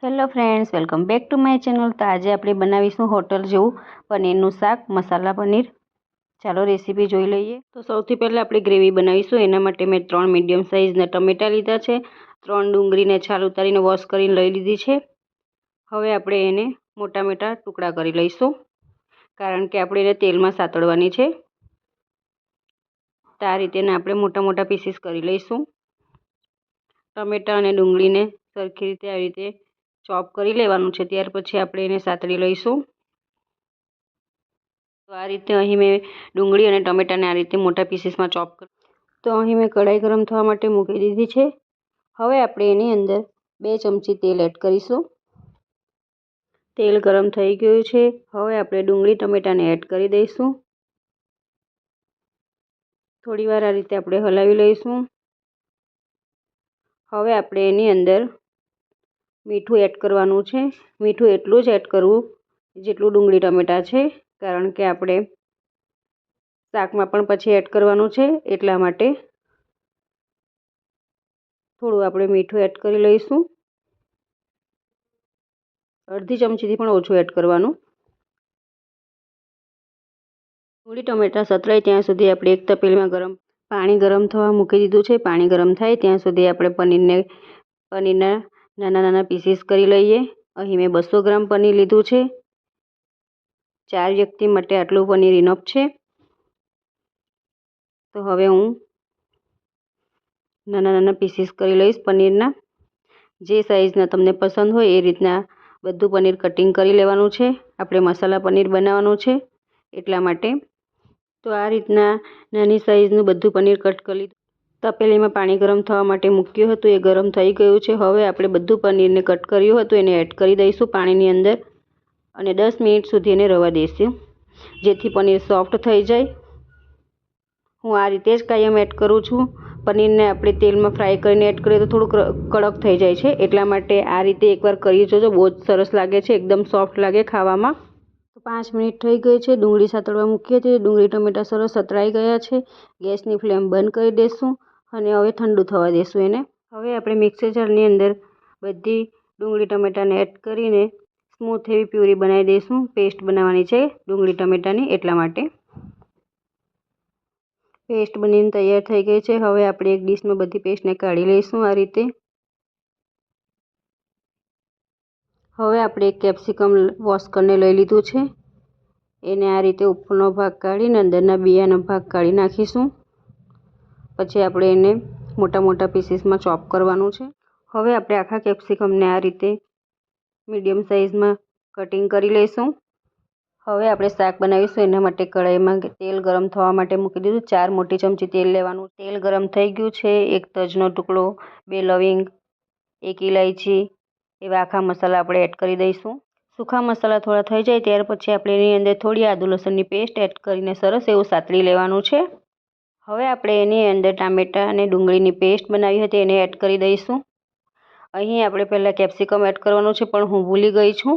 Hello friends, welcome back to my channel. તો આજે આપણે બનાવીશું હોટલ જેવું પનીરનું શાક, મસાલા પનીર। ચાલો રેસીપી જોઈ લઈએ। તો સૌથી પહેલાં આપણે ગ્રેવી બનાવીશું। એના માટે મેં 3 મીડિયમ સાઇઝના ટમેટાં લીધા છે। 3 ડુંગળીને છાલ ઉતારીને વોશ કરીને લઈ લીધી છે। હવે આપણે એને મોટા મોટા ટુકડા કરી લઈશું, કારણ કે આપણે એને તેલમાં સાતળવાની છે। તો આ રીતે આપણે મોટા મોટા પીસીસ કરી લઈશું। ટમેટાં અને ડુંગળીને સરખી રીતે આવી રીતે ચોપ કરી લેવાનું છે। ત્યાર પછી આપણે એને સાતળી લઈશું। તો આ રીતે અહીં મેં ડુંગળી અને ટમેટાને આ રીતે મોટા પીસીસમાં ચોપ કરી। તો અહીં મેં કઢાઈ ગરમ થવા માટે મૂકી દીધી છે। હવે આપણે એની અંદર 2 ચમચી તેલ એડ કરીશું। તેલ ગરમ થઈ ગયું છે। હવે આપણે ડુંગળી ટમેટાને એડ કરી દઈશું। થોડીવાર આ રીતે આપણે હલાવી લઈશું। હવે આપણે એની અંદર મીઠું એડ કરવાનું છે। મીઠું એટલું જ એડ કરવું જેટલું ડુંગળી ટમેટાં છે, કારણ કે આપણે શાકમાં પણ પછી એડ કરવાનું છે, એટલા માટે થોડું આપણે મીઠું એડ કરી લઈશું। અડધી ચમચીથી પણ ઓછું એડ કરવાનું। ડુંગળી ટમેટાં સતળાય ત્યાં સુધી આપણે એક તપેલીમાં પાણી ગરમ થવા મૂકી દીધું છે। પાણી ગરમ થાય ત્યાં સુધી આપણે પનીરના નાના નાના પીસીસ કરી લઈએ। અહીં મેં 200 ગ્રામ પનીર લીધું છે। 4 વ્યક્તિ માટે આટલું પનીર ઇનફ છે। તો હવે હું નાના નાના પીસીસ કરી લઈશ પનીરના। જે સાઈઝના તમને પસંદ હોય એ રીતના બધું પનીર કટિંગ કરી લેવાનું છે। આપણે મસાલા પનીર બનાવવાનું છે, એટલા માટે। તો આ રીતના નાની સાઈઝનું બધું પનીર કટ કરી લીધું। તપેલીમાં પાણી ગરમ થવા માટે મૂક્યું હતું, એ ગરમ થઈ ગયું છે। હવે આપણે બધું પનીરને કટ કર્યું હતું એને એડ કરી દઈશું પાણીની અંદર, અને 10 મિનિટ સુધી એને રવા દઈશું, જેથી પનીર સોફ્ટ થઈ જાય। હું આ રીતે જ કાયમ એડ કરું છું। પનીરને આપણે તેલમાં ફ્રાય કરીને એડ કરીએ તો થોડું કડક થઈ જાય છે, એટલા માટે આ રીતે એકવાર કરી જોજો, બહુ જ સરસ લાગે છે, એકદમ સોફ્ટ લાગે ખાવામાં। તો 5 મિનિટ થઈ ગઈ છે। ડુંગળી સાતળવા મૂકી હતી, ડુંગળી ટમેટાં સરસ સતળાઈ ગયા છે। ગેસની ફ્લેમ બંધ કરી દઈશું અને હવે ઠંડુ થવા દઈશું એને। હવે આપણે મિક્સર જારની અંદર બધી ડુંગળી ટમેટાને એડ કરીને સ્મૂથ એવી પ્યુરી બનાવી દઈશું। પેસ્ટ બનાવવાની છે ડુંગળી ટમેટાની, એટલા માટે। પેસ્ટ બનીને તૈયાર થઈ ગઈ છે। હવે આપણે એક ડીશમાં બધી પેસ્ટને કાઢી લઈશું આ રીતે। હવે આપણે એક કેપ્સિકમ વોશ કરીને લઈ લીધું છે, એને આ રીતે ઉપરનો ભાગ કાઢીને અંદરના બિયાનો ભાગ કાઢી નાખીશું। પછી આપણે એને મોટા મોટા પીસીસમાં ચોપ કરવાનું છે। હવે આપણે આખા કેપ્સિકમને આ રીતે મીડિયમ સાઇઝમાં કટિંગ કરી લઈશું। હવે આપણે શાક બનાવીશું, એના માટે કઢાઈમાં તેલ ગરમ થવા માટે મૂકી દીધું। 4 મોટી ચમચી તેલ લેવાનું। તેલ ગરમ થઈ ગયું છે। 1 તજનો ટુકડો, 2 લવિંગ, 1 ઇલાયચી એવા આખા મસાલા આપણે એડ કરી દઈશું। સૂકા મસાલા થોડા થઈ જાય ત્યાર પછી આપણે એની અંદર થોડી આદુ લસણની પેસ્ટ એડ કરીને સરસ એવું સાતળી લેવાનું છે। હવે આપણે એની અંદર ટામેટાં અને ડુંગળીની પેસ્ટ બનાવી હતી એને એડ કરી દઈશું। અહીં આપણે પહેલાં કેપ્સિકમ એડ કરવાનું છે, પણ હું ભૂલી ગઈ છું,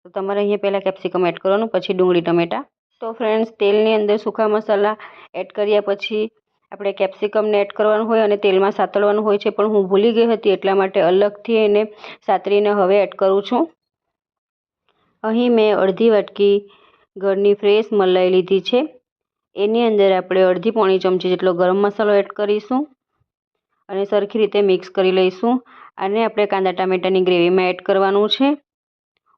તો તમારે અહીંયા પહેલાં કેપ્સિકમ એડ કરવાનું, પછી ડુંગળી ટમેટાં। તો ફ્રેન્ડ્સ, તેલની અંદર સૂકા મસાલા એડ કર્યા પછી આપણે કેપ્સિકમને એડ કરવાનું હોય અને તેલમાં સાતળવાનું હોય છે, પણ હું ભૂલી ગઈ હતી, એટલા માટે અલગથી એને સાતરીને હવે એડ કરું છું। અહીં મેં અડધી વાટકી ઘરની ફ્રેશ મલાઈ લીધી છે। એની અંદર આપણે અડધી પોણી ચમચી જેટલો ગરમ મસાલો એડ કરીશું અને સરખી રીતે મિક્સ કરી લઈશું। આને આપણે કાંદા ટામેટાની ગ્રેવીમાં એડ કરવાનું છે।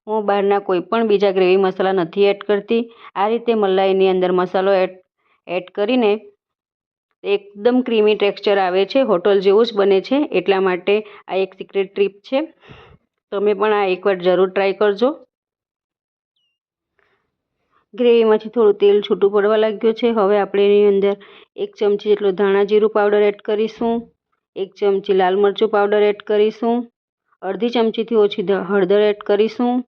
હું બહારના કોઈ પણ બીજા ગ્રેવી મસાલા નથી એડ કરતી। આ રીતે મલાઈની અંદર મસાલો એડ કરીને એકદમ ક્રીમી ટેક્સચર આવે છે, હોટલ જેવું જ બને છે, એટલા માટે આ એક સિક્રેટ ટ્રીપ છે। તમે પણ આ એકવાર જરૂર ટ્રાય કરજો। ગ્રેવીમાંથી થોડું તેલ છૂટું પડવા લાગ્યું છે। હવે આપણે એની અંદર 1 ચમચી જેટલો ધાણા જીરું પાવડર એડ કરીશું, 1 ચમચી લાલ મરચું પાવડર એડ કરીશું, અડધી ચમચીથી ઓછી હળદર એડ કરીશું,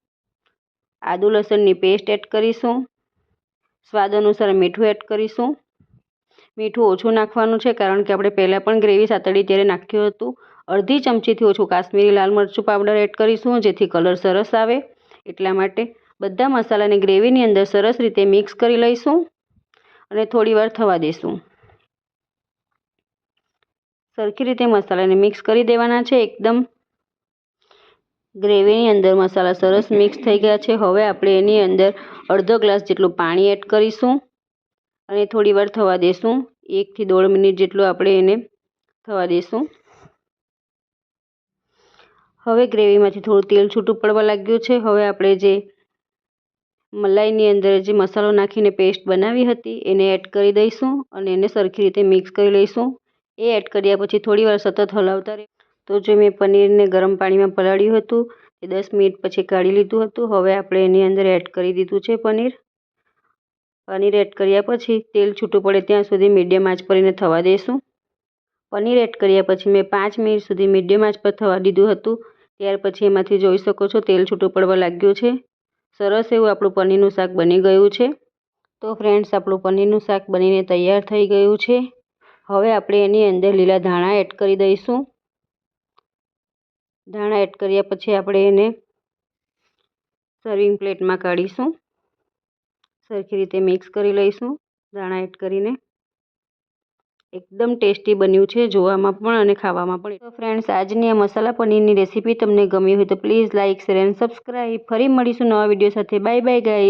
આદુ લસણની પેસ્ટ એડ કરીશું, સ્વાદ અનુસાર મીઠું એડ કરીશું। મીઠું ઓછું નાખવાનું છે, કારણ કે આપણે પહેલાં પણ ગ્રેવી સાતળી ત્યારે નાખ્યું હતું। અડધી ચમચીથી ઓછું કાશ્મીરી લાલ મરચું પાવડર એડ કરીશું, જેથી કલર સરસ આવે, એટલા માટે। બધા મસાલાને ગ્રેવીની અંદર સરસ રીતે મિક્સ કરી લઈશું અને થોડીવાર થવા દઈશું। સરખી રીતે મસાલાને મિક્સ કરી દેવાના છે એકદમ। ગ્રેવીની અંદર મસાલા સરસ મિક્સ થઈ ગયા છે. હવે આપણે એની અંદર અડધો ગ્લાસ જેટલું પાણી એડ કરીશું અને થોડી વાર થવા દઈશું. 1 થી 1.5 મિનિટ જેટલું આપણે એને થવા દઈશું. હવે ગ્રેવીમાંથી થોડું તેલ છૂટું પડવા લાગ્યું છે. હવે આપણે જે મલાઈની અંદર જે મસાલો નાખીને પેસ્ટ બનાવી હતી એને એડ કરી દઈશું અને એને સરખી રીતે મિક્સ કરી લઈશું. એ એડ કર્યા પછી થોડી વાર સતત હલાવતા રહે. તો જે મેં પનીરને ગરમ પાણીમાં પલાળ્યું હતું એ 10 મિનિટ પછી કાઢી લીધું હતું. હવે આપણે એની અંદર એડ કરી દીધું છે પનીર એડ કર્યા પછી તેલ છૂટું પડે ત્યાં સુધી મીડિયમ આંચ પર એને થવા દઈશું. પનીર એડ કર્યા પછી મેં 5 મિનિટ સુધી મીડિયમ આંચ પર થવા દીધું હતું. ત્યાર પછી એમાંથી જોઈ શકો છો તેલ છૂટું પડવા લાગ્યું છે. સરસ એવું આપણું પનીરનું શાક બની ગયું છે. તો ફ્રેન્ડ્સ, આપણું પનીરનું શાક બનીને તૈયાર થઈ ગયું છે. હવે આપણે એની અંદર લીલા ધાણા એડ કરી દઈશું. ધાણા એડ કર્યા પછી આપણે એને સર્વિંગ પ્લેટમાં કાઢીશું. સરખી રીતે મિક્સ કરી લઈશું ધાણા એડ કરીને. એકદમ ટેસ્ટી બન્યું છે જોવામાં પણ અને ખાવામાં પણ. તો ફ્રેન્ડ્સ, આજની આ મસાલા પનીરની રેસીપી તમને ગમી હોય તો please like, share and subscribe. ફરી મળીશું નવા વિડીયો સાથે. Bye bye guys.